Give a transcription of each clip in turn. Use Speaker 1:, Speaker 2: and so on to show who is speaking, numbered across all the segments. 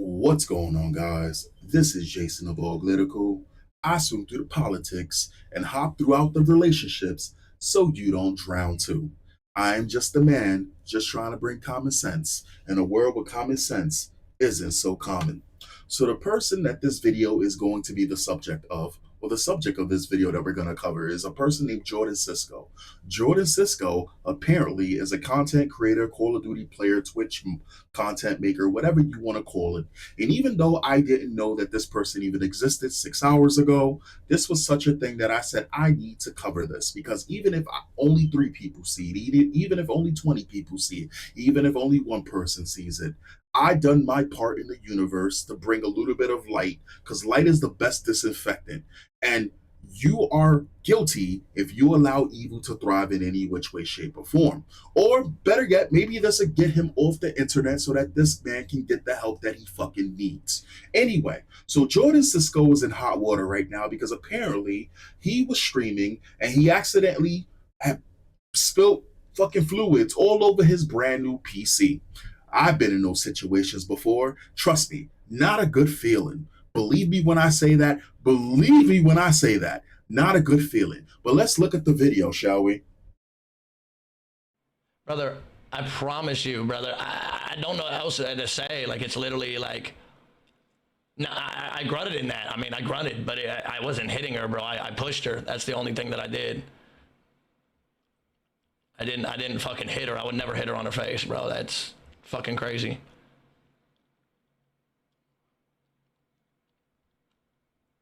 Speaker 1: What's going on, guys? This is Jason of Auglitical. I swim through the politics and hop throughout the relationships so you don't drown too. I am just a man just trying to bring common sense in a world where common sense isn't so common. So, the person that this video is going to be the subject of, or the subject of this video that we're going to cover, is a person named Jordan Cisco. Jordan Cisco apparently is a content creator, Call of Duty player, Twitch content maker, whatever you want to call it. And even though I didn't know that this person even existed 6 hours ago, this was such a thing that I said, I need to cover this because even if only 3 people see it, even if only 20 people see it, even if only one person sees it, I done my part in the universe to bring a little bit of light because light is the best disinfectant. And you are guilty if you allow evil to thrive in any which way, shape, or form. Or better yet, maybe this will get him off the internet so that this man can get the help that he fucking needs. Anyway, so Jordan Cisco is in hot water right now because apparently he was streaming and he accidentally had spilled fucking fluids all over his brand new PC. I've been in those situations before. Trust me, not a good feeling. Believe me when I say that. Believe me when I say that. Not a good feeling. But let's look at the video, shall we?
Speaker 2: Brother, I promise you, brother, I don't know what else to say. Like, it's literally like, no, I grunted in that. I mean, I grunted, but I wasn't hitting her, bro. I pushed her. That's the only thing that I did. I didn't fucking hit her. I would never hit her on her face, bro. That's fucking crazy.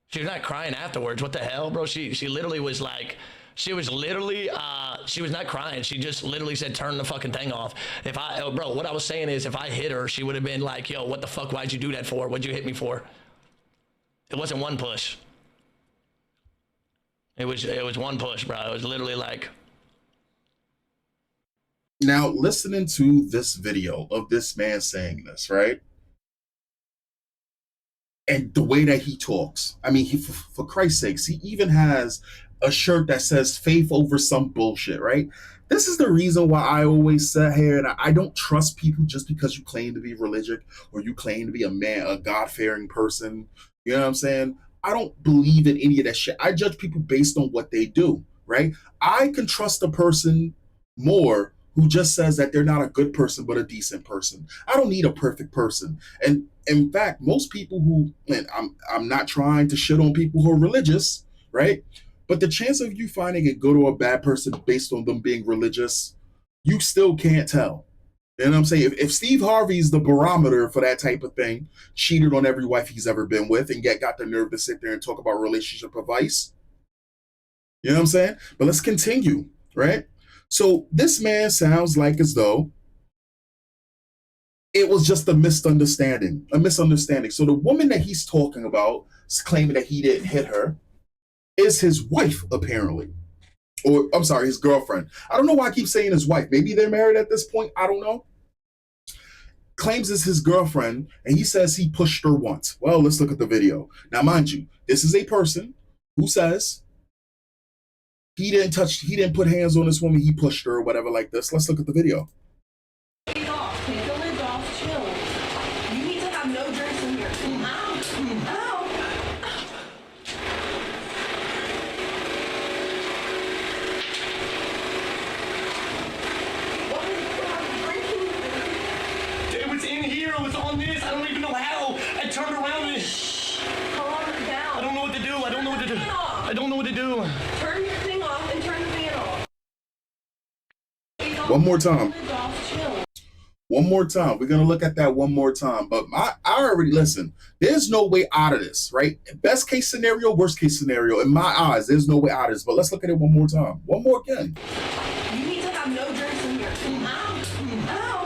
Speaker 2: She was not crying afterwards. What the hell, bro? She literally was like, she was not crying. She just literally said, turn the fucking thing off. Bro, what I was saying is if I hit her, she would have been like, yo, what the fuck? Why'd you do that for? What'd you hit me for? It wasn't one push. It was one push, bro. It was literally like.
Speaker 1: Now, listening to this video of this man saying this, right? And the way that he talks, I mean, for Christ's sakes, he even has a shirt that says faith over some bullshit, right? This is the reason why I always sit here and I don't trust people just because you claim to be religious or you claim to be a God-fearing person. You know what I'm saying? I don't believe in any of that shit. I judge people based on what they do, right? I can trust a person more who just says that they're not a good person but a decent person. I don't need a perfect person. And in fact, most people who, and I'm not trying to shit on people who are religious, right? But the chance of you finding a good or a bad person based on them being religious, you still can't tell. You know what I'm saying? If Steve Harvey's the barometer for that type of thing, cheated on every wife he's ever been with, and yet got the nerve to sit there and talk about relationship advice, you know what I'm saying? But let's continue, right? So this man sounds like as though it was just a misunderstanding. So the woman that he's talking about, claiming that he didn't hit her, is his wife, apparently. Or, I'm sorry, his girlfriend. I don't know why I keep saying his wife. Maybe they're married at this point. I don't know. Claims it's his girlfriend, and he says he pushed her once. Well, let's look at the video. Now, mind you, this is a person who says he didn't put hands on this woman, he pushed her or whatever like this. Let's look at the video.
Speaker 2: I don't know what to do.
Speaker 3: Turn your thing off and turn the fan off.
Speaker 1: One more time. One more time. We're going to look at that one more time. But I already, listen, there's no way out of this, right? Best case scenario, worst case scenario. In my eyes, there's no way out of this. But let's look at it one more time. One more again.
Speaker 3: You need to have no drinks in here. Ow. Ow.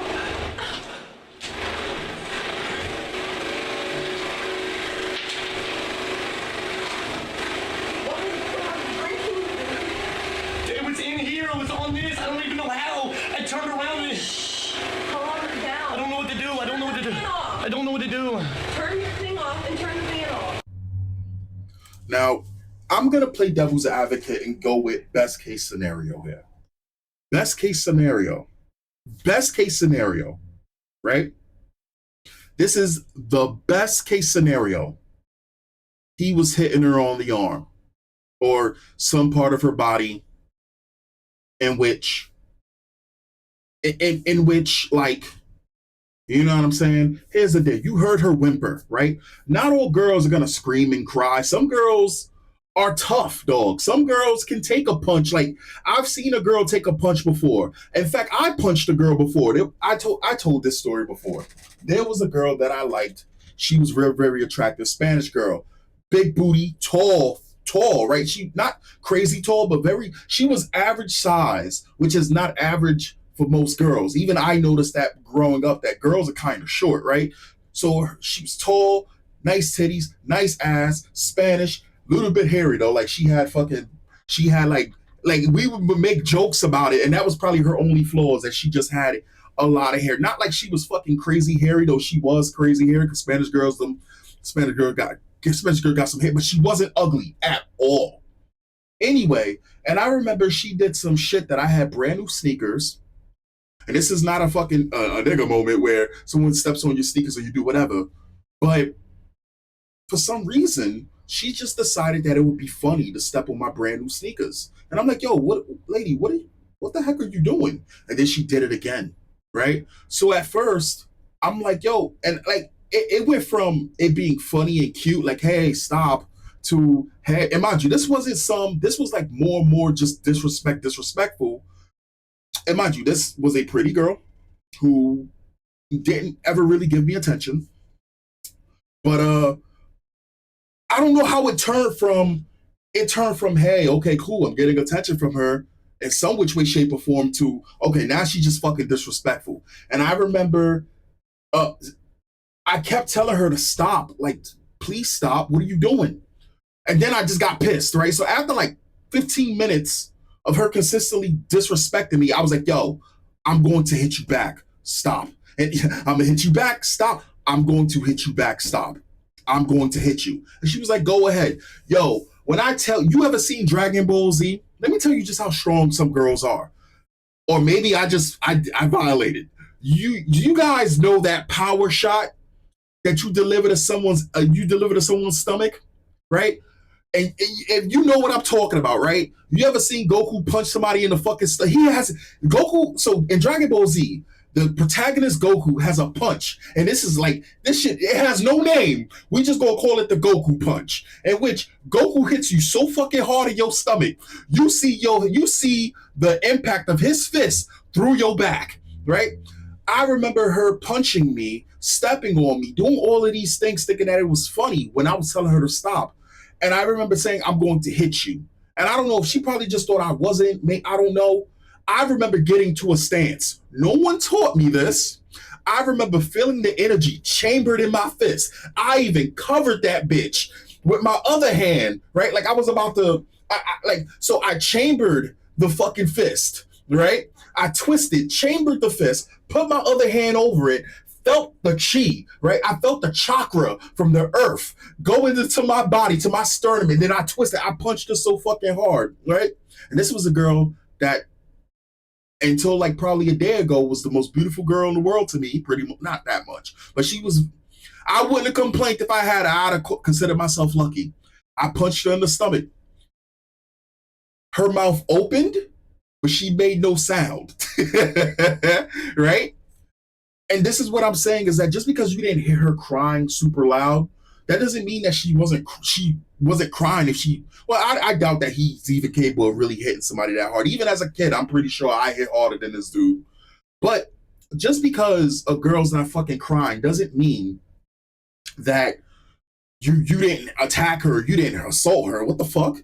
Speaker 2: It was in here. It was on this. I don't even know how. I turned around and...
Speaker 3: Calm her down.
Speaker 2: I don't know what to do. I don't know what to do. I don't know what to do.
Speaker 3: Turn your thing off and turn the fan off.
Speaker 1: Now, I'm going to play devil's advocate and go with best case scenario here. Best case scenario, right? This is the best case scenario. He was hitting her on the arm or some part of her body in which, in which, like, you know what I'm saying? Here's the deal. You heard her whimper, right? Not all girls are going to scream and cry. Some girls are tough, dog. Some girls can take a punch. Like, I've seen a girl take a punch before. In fact, I punched a girl before. I told this story before. There was a girl that I liked. She was very, very attractive. Spanish girl. Big booty, tall, right? She not crazy tall, but she was average size, which is not average for most girls. Even I noticed that growing up, that girls are kind of short, right? So she was tall, nice titties, nice ass, Spanish, little bit hairy though. Like she had like we would make jokes about it, and that was probably her only flaws, that she just had a lot of hair. Not like she was fucking crazy hairy, though she was crazy hairy, because Spanish girl got some hair, but she wasn't ugly at all. Anyway, and I remember she did some shit that I had brand new sneakers. And this is not a fucking a nigga moment where someone steps on your sneakers or you do whatever. But for some reason, she just decided that it would be funny to step on my brand new sneakers. And I'm like, yo, what, lady, what the heck are you doing? And then she did it again, right? So at first, I'm like, yo, and like it went from it being funny and cute, like, hey, stop, to hey, and mind you, this was like more and more just disrespectful. And mind you, this was a pretty girl who didn't ever really give me attention. But I don't know how it turned from hey, okay, cool, I'm getting attention from her in some which way, shape, or form, to okay, now she's just fucking disrespectful. And I remember uh I kept telling her to stop, like, please stop, what are you doing? And then I just got pissed, right? So after like 15 minutes of her consistently disrespecting me, I was like, yo, I'm going to hit you back. Stop. And I'm gonna hit you back. Stop. I'm going to hit you back. Stop. I'm going to hit you. And she was like, go ahead. Yo, when I tell you, ever seen Dragon Ball Z? Let me tell you just how strong some girls are. Or maybe I violated. You guys know that power shot that you deliver to someone's stomach, right? And you know what I'm talking about, right? You ever seen Goku punch somebody in the fucking he has Goku. So in Dragon Ball Z, the protagonist Goku has a punch, and this shit. It has no name. We just gonna call it the Goku punch, in which Goku hits you so fucking hard in your stomach, you see the impact of his fist through your back, right? I remember her punching me, stepping on me, doing all of these things, thinking that it was funny when I was telling her to stop. And I remember saying, I'm going to hit you. And I don't know if she probably just thought I wasn't. I don't know. I remember getting to a stance. No one taught me this. I remember feeling the energy chambered in my fist. I even covered that bitch with my other hand, right? Like I was about to, so I chambered the fucking fist, right? I twisted, chambered the fist, put my other hand over it, felt the chi, right? I felt the chakra from the earth go into my body, to my sternum, and then I twisted. I punched her so fucking hard, right? And this was a girl that, until like probably a day ago, was the most beautiful girl in the world to me. Pretty much, not that much, but she was. I wouldn't have complained if I had. I'd have considered myself lucky. I punched her in the stomach. Her mouth opened, but she made no sound, right? And this is what I'm saying, is that just because you didn't hear her crying super loud, that doesn't mean that she wasn't crying. If she, well, I doubt that he's even capable of really hitting somebody that hard. Even as a kid, I'm pretty sure I hit harder than this dude. But just because a girl's not fucking crying doesn't mean that you didn't attack her, you didn't assault her. What the fuck?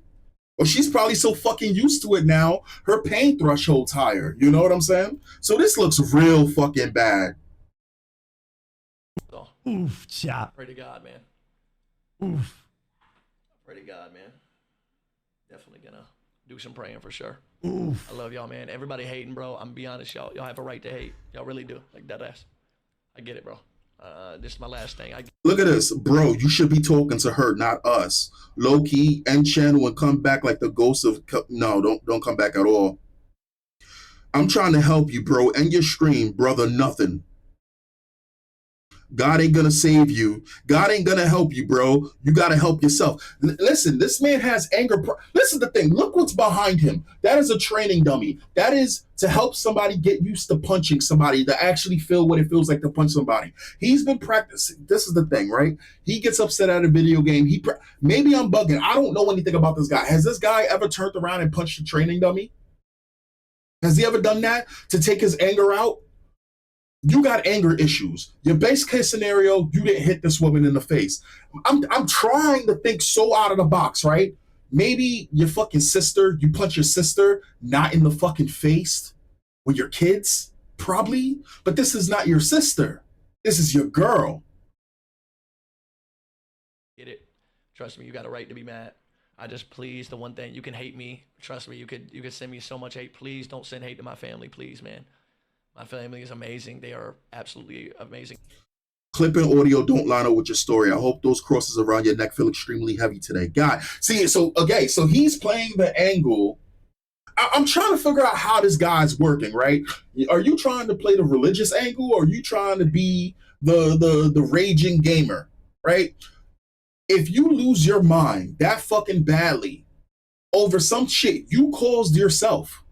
Speaker 1: Or she's probably so fucking used to it now, her pain threshold's higher. You know what I'm saying? So this looks real fucking bad.
Speaker 2: So,
Speaker 4: Oof, chop.
Speaker 2: pray to God, man.
Speaker 4: Oof.
Speaker 2: Pray to God, man. Definitely gonna do some praying for sure.
Speaker 4: Oof.
Speaker 2: I love y'all, man. Everybody hating, bro. I'm be honest, y'all have a right to hate. Y'all really do. Like, dead ass. I get it, bro. This is my last thing.
Speaker 1: Look at this, bro. You should be talking to her, not us. Low key, end channel and come back like the ghost of. No, don't come back at all. I'm trying to help you, bro. End your stream, brother. Nothing. God ain't gonna save you. God ain't gonna help you, bro. You gotta help yourself. Listen, this man has anger. Listen, the thing. Look what's behind him. That is a training dummy. That is to help somebody get used to punching somebody, to actually feel what it feels like to punch somebody. He's been practicing. This is the thing, right? He gets upset at a video game. Maybe I'm bugging. I don't know anything about this guy. Has this guy ever turned around and punched a training dummy? Has he ever done that to take his anger out? You got anger issues. Your base case scenario, you didn't hit this woman in the face. I'm trying to think so out of the box, right? Maybe your fucking sister, you punch your sister, not in the fucking face with your kids, probably. But this is not your sister. This is your girl.
Speaker 2: Get it? Trust me, you got a right to be mad. I just, please, the one thing, you can hate me. Trust me, you could send me so much hate. Please don't send hate to my family, please, man. My family is amazing. They are absolutely amazing.
Speaker 1: Clip and audio don't line up with your story. I hope those crosses around your neck feel extremely heavy today. God, see, so he's playing the angle. I'm trying to figure out how this guy's working, right? Are you trying to play the religious angle, or are you trying to be the raging gamer, right? If you lose your mind that fucking badly over some shit you caused yourself,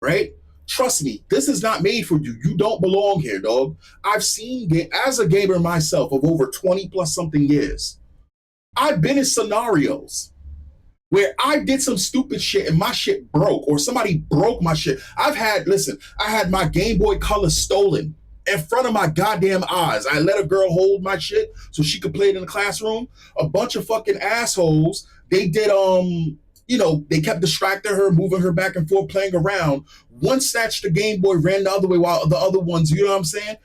Speaker 1: right? Trust me, this is not made for you. You don't belong here, dog. I've seen, as a gamer myself of over 20 plus something years, I've been in scenarios where I did some stupid shit and my shit broke, or somebody broke my shit. I had my Game Boy Color stolen in front of my goddamn eyes. I let a girl hold my shit so she could play it in the classroom. A bunch of fucking assholes, they did, they kept distracting her, moving her back and forth, playing around. One snatched the Game Boy, ran the other way, while the other ones, you know what I'm saying?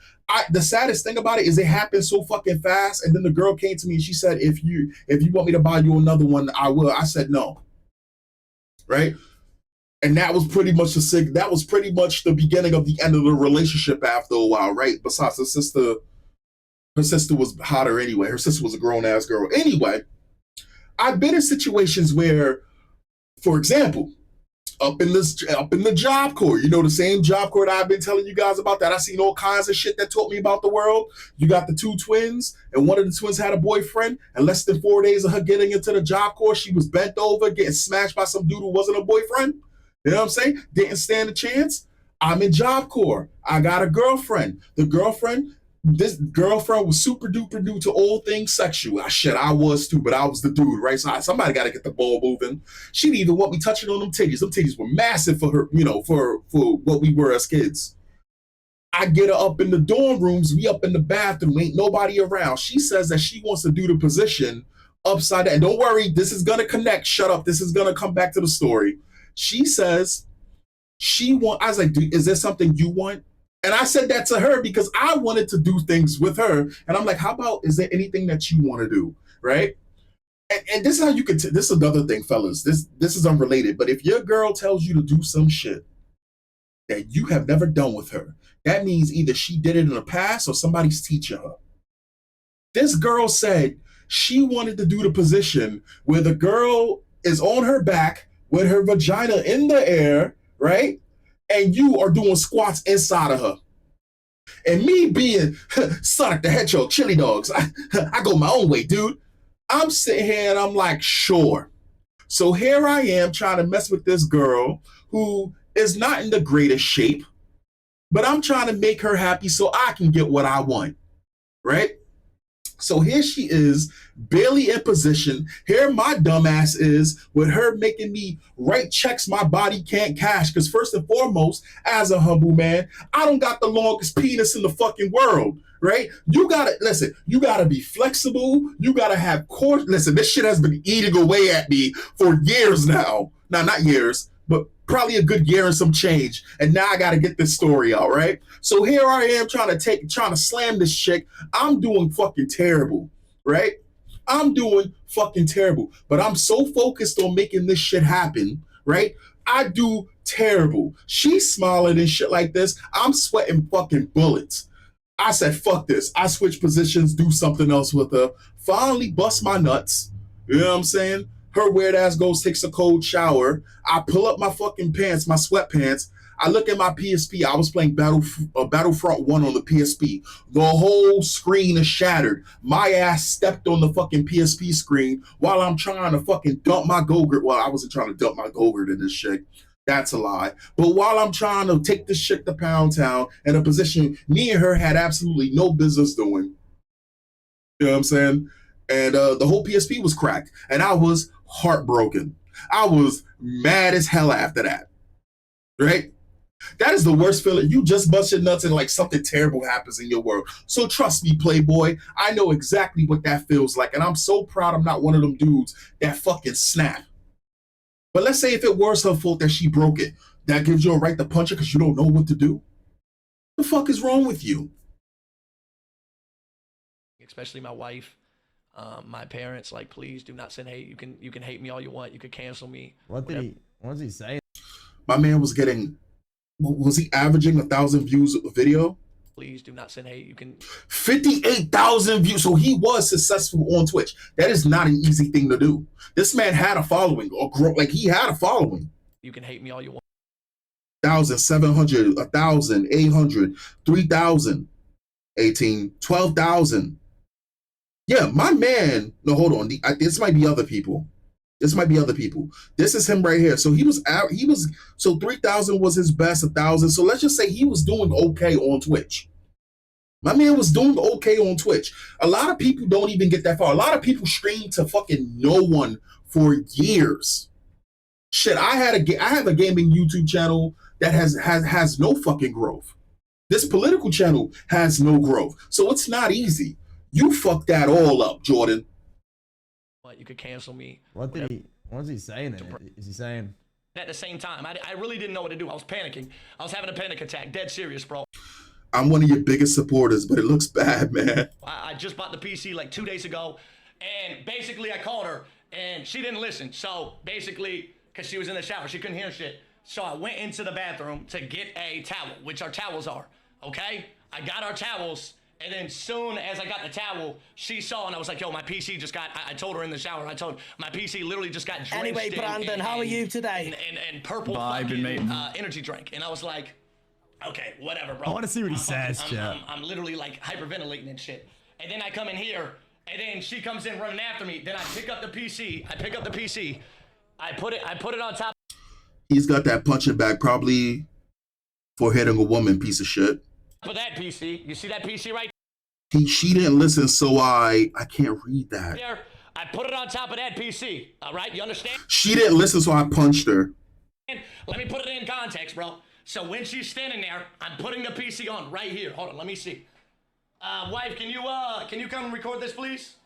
Speaker 1: The saddest thing about it is it happened so fucking fast. And then the girl came to me and she said, if you want me to buy you another one, I will. I said no. Right? And that was pretty much the beginning of the end of the relationship after a while, right? Besides her sister was hotter anyway. Her sister was a grown ass girl. Anyway, I've been in situations where, for example, up in the Job Corps, the same Job Corps that I've been telling you guys about, that I seen all kinds of shit that taught me about the world. You got the two twins, and one of the twins had a boyfriend, and less than 4 days of her getting into the Job Corps, she was bent over, getting smashed by some dude who wasn't a boyfriend. You know what I'm saying? Didn't stand a chance. I'm in Job Corps. I got a girlfriend. This girlfriend was super duper new to all things sexual. Shit, I was too, but I was the dude, right? So somebody got to get the ball moving. She didn't even want me touching on them titties. Them titties were massive for her, for what we were as kids. I get her up in the dorm rooms. We up in the bathroom. Ain't nobody around. She says that she wants to do the position upside down. Don't worry, this is going to connect. Shut up. This is going to come back to the story. She says I was like, dude, is there something you want? And I said that to her because I wanted to do things with her. And I'm like, how about, is there anything that you want to do? Right? And this is how you could, this is another thing, fellas. This is unrelated. But if your girl tells you to do some shit that you have never done with her, that means either she did it in the past or somebody's teaching her. This girl said she wanted to do the position where the girl is on her back with her vagina in the air, right? And you are doing squats inside of her. And me being Sonic the Hedgehog, chili dogs, I go my own way, dude. I'm sitting here and I'm like, sure. So here I am trying to mess with this girl who is not in the greatest shape, but I'm trying to make her happy so I can get what I want, right? So here she is, barely in position. Here my dumbass is with her making me write checks my body can't cash. Because first and foremost, as a humble man, I don't got the longest penis in the fucking world, right? You gotta be flexible. You gotta have core. Listen, this shit has been eating away at me for years now. Now, not years, but probably a good year and some change. And now I got to get this story out, right? So here I am trying to slam this chick. I'm doing fucking terrible, right? I'm doing fucking terrible. But I'm so focused on making this shit happen, right? I do terrible. She's smiling and shit like this. I'm sweating fucking bullets. I said, fuck this. I switch positions, do something else with her. Finally bust my nuts. You know what I'm saying? Her weird ass goes, takes a cold shower. I pull up my fucking pants, my sweatpants. I look at my PSP. I was playing Battlefront 1 on the PSP. The whole screen is shattered. My ass stepped on the fucking PSP screen while I'm trying to fucking dump my Go-Gurt. Well, I wasn't trying to dump my Go-Gurt in this shit. That's a lie. But while I'm trying to take this shit to Pound Town in a position me and her had absolutely no business doing. You know what I'm saying? And the whole PSP was cracked. And I was heartbroken. I was mad as hell after that. Right? That is the worst feeling. You just bust your nuts and like something terrible happens in your world. So trust me, Playboy, I know exactly what that feels like. And I'm so proud I'm not one of them dudes that fucking snap. But let's say if it was her fault that she broke it, that gives you a right to punch her because you don't know what to do. What the fuck is wrong with you?
Speaker 2: Especially my wife, my parents. Like, please do not send hate. You can hate me all you want. You can cancel me.
Speaker 4: What was he saying?
Speaker 1: My man was getting, was he averaging 1,000 views a video?
Speaker 2: Please do not send hate. You can
Speaker 1: 58,000 views. So he was successful on Twitch. That is not an easy thing to do. This man had a following, or grow, like he had a following.
Speaker 2: You can hate me all you want.
Speaker 1: 1,700, 1,800, 3,000, 18, 12,000. Yeah, my man. No, hold on. This might be other people. This might be other people. This is him right here. So he was so 3,000 was his best, 1,000. So let's just say he was doing okay on Twitch. My man was doing okay on Twitch. A lot of people don't even get that far. A lot of people stream to fucking no one for years. Shit, I have a gaming YouTube channel that has no fucking growth. This political channel has no growth. So it's not easy. You fucked that all up, Jordan.
Speaker 2: What, you could cancel me.
Speaker 4: What was he saying? Is he saying?
Speaker 2: At the same time, I really didn't know what to do. I was panicking. I was having a panic attack. Dead serious, bro.
Speaker 1: I'm one of your biggest supporters, but it looks bad, man.
Speaker 2: I just bought the PC like 2 days ago, and basically I called her, and she didn't listen. So basically, because she was in the shower, she couldn't hear shit. So I went into the bathroom to get a towel, which our towels are, okay? I got our towels, and then soon as I got the towel, she saw, and I was like, yo, my PC just got, I told her in the shower, I told her, my PC literally just got drenched
Speaker 5: Anyway, Brandon, how are you today?
Speaker 2: And purple fucking energy drink. And I was like, okay, whatever, bro.
Speaker 4: I want to see what he says, Jeff.
Speaker 2: I'm literally like hyperventilating and shit. And then I come in here, and then she comes in running after me. Then I pick up the PC. I put it on top.
Speaker 1: He's got that punching bag probably for hitting a woman, piece of shit.
Speaker 2: For that PC, you see that PC right
Speaker 1: She didn't listen, so I can't read that.
Speaker 2: there? I put it on top of that PC. All right, you understand?
Speaker 1: She didn't listen, so I punched her.
Speaker 2: Let me put it in context, bro. So when she's standing there, I'm putting the PC on right here. Hold on, let me see. Wife, can you come record this, please?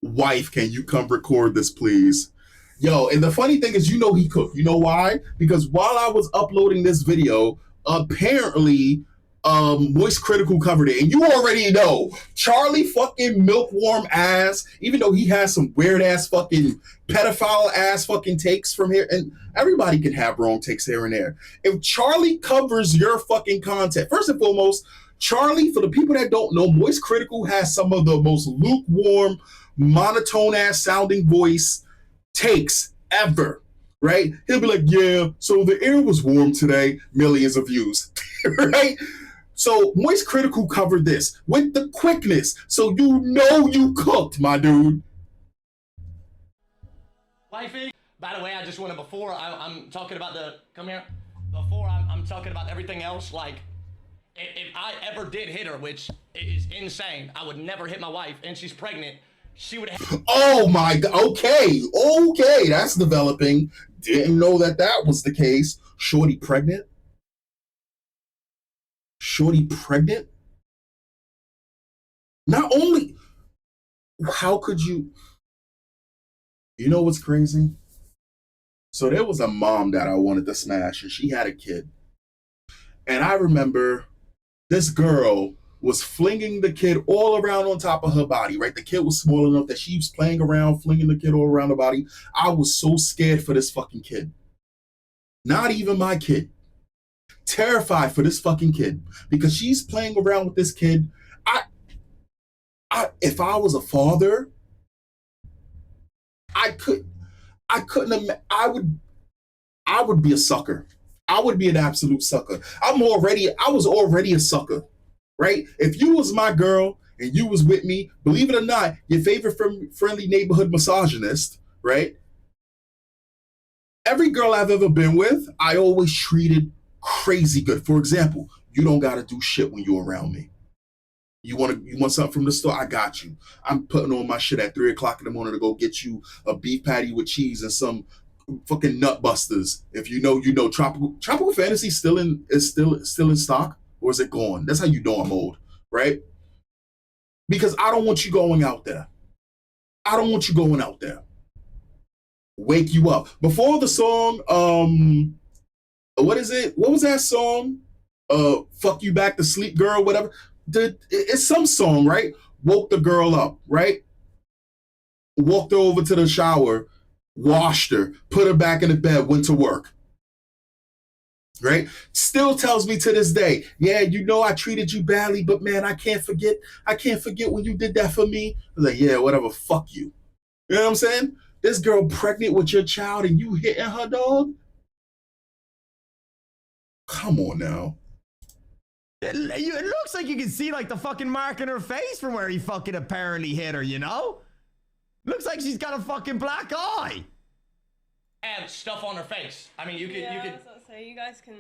Speaker 1: Wife, can you come record this, please? Yo, and the funny thing is, he cooked. You know why? Because while I was uploading this video, apparently, Moist Critical covered it. And you already know, Charlie fucking milkworm ass, even though he has some weird ass fucking pedophile ass fucking takes from here, and everybody can have wrong takes here and there. If Charlie covers your fucking content, first and foremost, Charlie, for the people that don't know, Moist Critical has some of the most lukewarm, monotone ass sounding voice takes ever, right? He'll be like, yeah, so the air was warm today, millions of views, right? So Moist Critical covered this with the quickness, so you cooked, my dude.
Speaker 2: Wifey, by the way, I just wanted before I'm talking about before I'm talking about everything else, like if I ever did hit her, which is insane, I would never hit my wife, and she's pregnant. She would have.
Speaker 1: Oh my God. Okay, that's developing. Didn't know that was the case. Shorty pregnant? Not only, how could you know what's crazy? So there was a mom that I wanted to smash, and she had a kid. And I remember this girl was flinging the kid all around on top of her body, right? The kid was small enough that she was playing around, flinging the kid all around her body. I was so scared for this fucking kid. Not even my kid. Terrified for this fucking kid because she's playing around with this kid. If I was a father, I would be a sucker. I would be an absolute sucker. I was already a sucker, right? If you was my girl and you was with me, believe it or not, your favorite friendly neighborhood misogynist, right? Every girl I've ever been with, I always treated crazy good. For example, you don't gotta do shit when you're around me. You want something from the store? I got you. I'm putting on my shit at 3 o'clock in the morning to go get you a beef patty with cheese and some fucking nut busters. If you know, you know. Tropical Fantasy is still in stock, or is it gone? That's how you know I'm old, right? Because I don't want you going out there. I don't want you going out there. Wake you up before the song. What is it? What was that song? Fuck you back to sleep, girl. Whatever. It's some song, right? Woke the girl up, right? Walked her over to the shower, washed her, put her back in the bed, went to work. Right? Still tells me to this day, yeah, you know I treated you badly, but man, I can't forget when you did that for me. I was like, yeah, whatever, fuck you. You know what I'm saying? This girl pregnant with your child and you hitting her, dog? Come on now.
Speaker 4: It looks like you can see like the fucking mark in her face from where he fucking apparently hit her, you know? Looks like she's got a fucking black eye.
Speaker 2: And stuff on her face. I mean, you could
Speaker 3: Say you guys can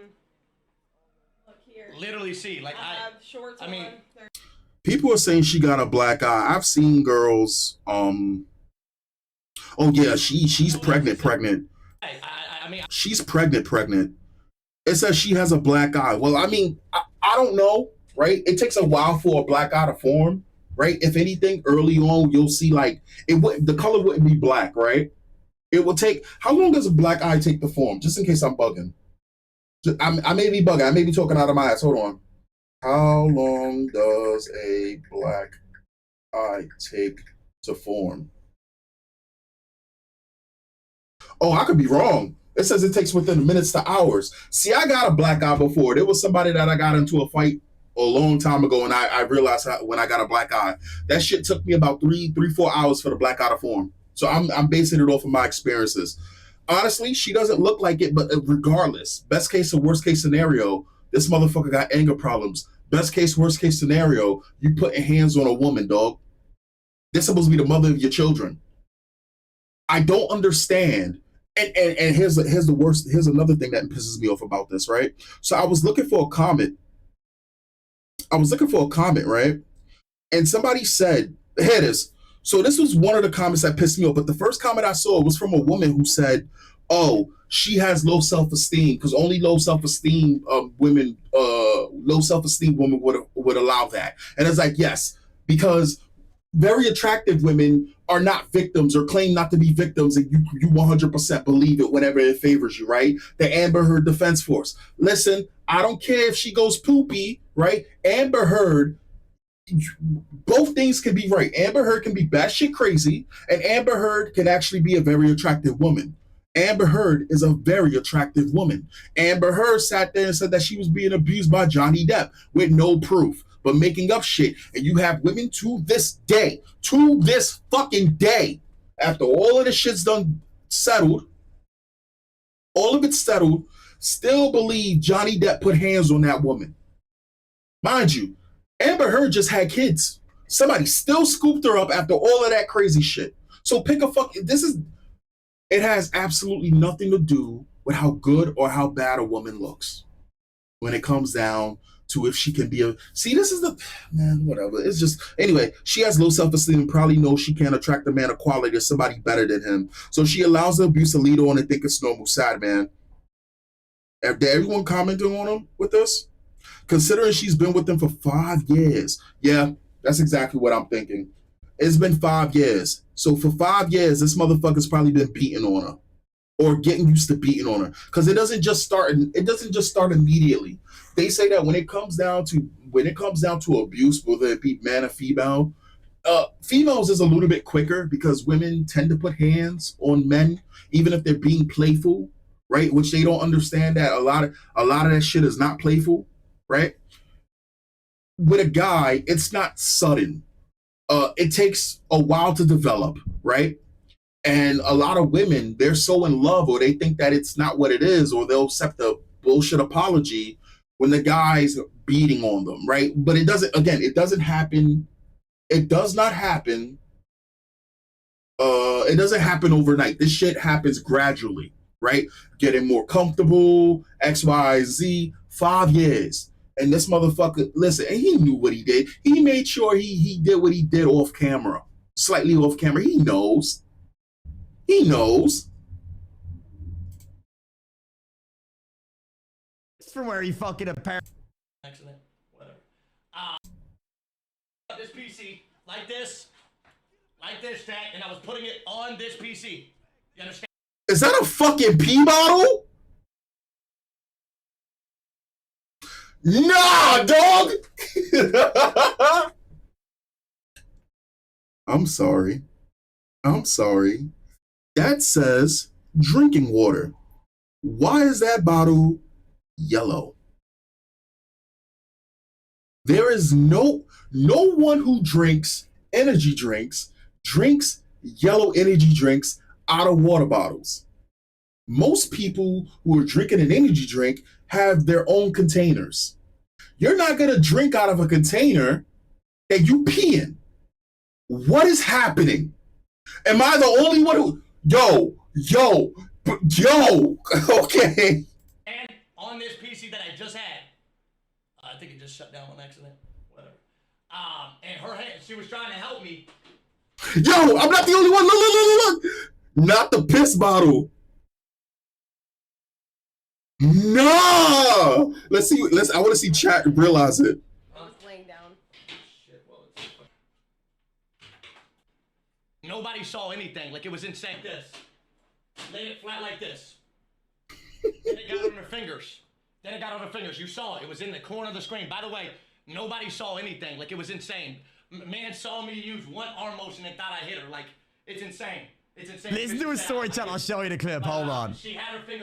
Speaker 3: look here.
Speaker 2: literally see. Like
Speaker 3: I have shorts on.
Speaker 1: People are saying she got a black eye. I've seen girls. Oh yeah, she's pregnant.
Speaker 2: I mean,
Speaker 1: She's pregnant. It says she has a black eye. Well, I mean, I don't know, right? It takes a while for a black eye to form, right? If anything, early on, you'll see like the color wouldn't be black, right? It will take. How long does a black eye take to form? Just in case I'm bugging. I may be bugging. I may be talking out of my ass. Hold on. How long does a black eye take to form? Oh, I could be wrong. It says it takes within minutes to hours. See, I got a black eye before. There was somebody that I got into a fight a long time ago, and I realized when I got a black eye, that shit took me about 4 hours for the black eye to form. So I'm basing it off of my experiences. Honestly, she doesn't look like it, but regardless, best case or worst case scenario, this motherfucker got anger problems. Best case, worst case scenario, you putting hands on a woman, dog. They're supposed to be the mother of your children. I don't understand. And here's the worst. Here's another thing that pisses me off about this, right? So I was looking for a comment. Right? And somebody said, here it is. So this was one of the comments that pissed me off. But the first comment I saw was from a woman who said, oh, she has low self-esteem because only low self-esteem women would allow that. And it's like, yes, because very attractive women are not victims or claim not to be victims, and you 100% believe it whenever it favors you, right? The Amber Heard Defense Force. Listen, I don't care if she goes poopy, right? Amber Heard, both things can be right. Amber Heard can be batshit crazy, and Amber Heard can actually be a very attractive woman. Amber Heard is a very attractive woman. Amber Heard sat there and said that she was being abused by Johnny Depp with no proof, but making up shit. And you have women to this fucking day, after all of the shit's done settled, all of it's settled, still believe Johnny Depp put hands on that woman. Mind you, Amber Heard just had kids. Somebody still scooped her up after all of that crazy shit. So pick a it has absolutely nothing to do with how good or how bad a woman looks when it comes down to if she can be whatever. It's just, anyway, she has low self-esteem and probably knows she can't attract a man of quality or somebody better than him. So she allows the abuse to lead on and think it's normal. Sad, man. Did everyone commenting on him with this? Considering she's been with him for 5 years. Yeah, that's exactly what I'm thinking. It's been 5 years. So for 5 years, this motherfucker's probably been beating on her or getting used to beating on her. Because it doesn't just start immediately. They say that when it comes down to abuse, whether it be man or female, females is a little bit quicker because women tend to put hands on men, even if they're being playful, right? Which they don't understand that a lot of that shit is not playful, right? With a guy, it's not sudden. It takes a while to develop, right? And a lot of women, they're so in love, or they think that it's not what it is, or they'll accept the bullshit apology when the guy's beating on them, right? But it doesn't, again, it doesn't happen. It does not happen. It doesn't happen overnight. This shit happens gradually, right? Getting more comfortable, X, Y, Z, 5 years. And this motherfucker, listen, and he knew what he did. He made sure he did what he did off camera, slightly off camera. He knows. He knows.
Speaker 4: From where he fucking apparently.
Speaker 2: Accident. Whatever. This PC like this, Jack, and I was putting it on this PC. You understand?
Speaker 1: Is that a fucking pee bottle? Nah, dog. I'm sorry. That says drinking water. Why is that bottle yellow? There is no one who drinks energy drinks yellow energy drinks out of water bottles. Most people who are drinking an energy drink have their own containers. You're not going to drink out of a container that you pee in. What is happening? Am I the only one who... Yo. Okay.
Speaker 2: And on this PC that I just had, I think it just shut down on accident. Whatever. And her hand, she was trying to help me.
Speaker 1: Yo, I'm not the only one. Look. Not the piss bottle. No. Let's see. I want to see chat realize it.
Speaker 3: I was laying down.
Speaker 2: Shit, well, nobody saw anything. Like, it was insane. This. Laid it flat like this. Then it got on her fingers. You saw it. It was in the corner of the screen. By the way, nobody saw anything. Like, it was insane. Man saw me use one arm motion and thought I hit her. Like, it's insane.
Speaker 4: Listen to his story time. I'll show you the clip. Hold on.
Speaker 2: She had her finger.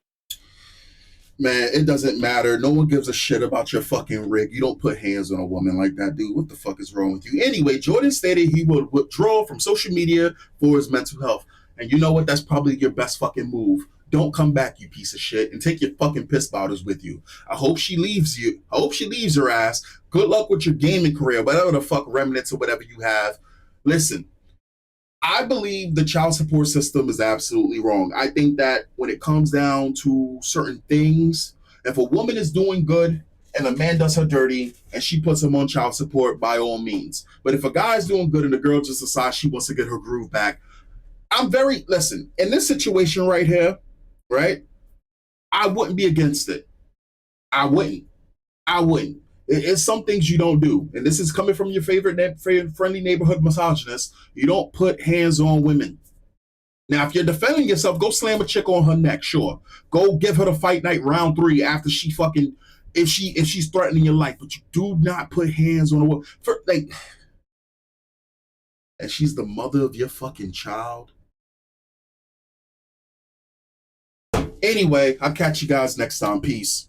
Speaker 1: Man, it doesn't matter. No one gives a shit about your fucking rig. You don't put hands on a woman like that, dude. What the fuck is wrong with you? Anyway, Jordan stated he would withdraw from social media for his mental health. And you know what? That's probably your best fucking move. Don't come back, you piece of shit, and take your fucking piss bottles with you. I hope she leaves you. I hope she leaves your ass. Good luck with your gaming career, whatever the fuck remnants or whatever you have. Listen, I believe the child support system is absolutely wrong. I think that when it comes down to certain things, if a woman is doing good and a man does her dirty and she puts him on child support, by all means. But if a guy's doing good and the girl just decides she wants to get her groove back, listen, in this situation right here, right, I wouldn't be against it. I wouldn't. It's some things you don't do. And this is coming from your favorite friendly neighborhood misogynist. You don't put hands on women. Now, if you're defending yourself, go slam a chick on her neck, sure. Go give her the fight night round 3 after she fucking, if she's threatening your life. But you do not put hands on a woman. And she's the mother of your fucking child. Anyway, I'll catch you guys next time. Peace.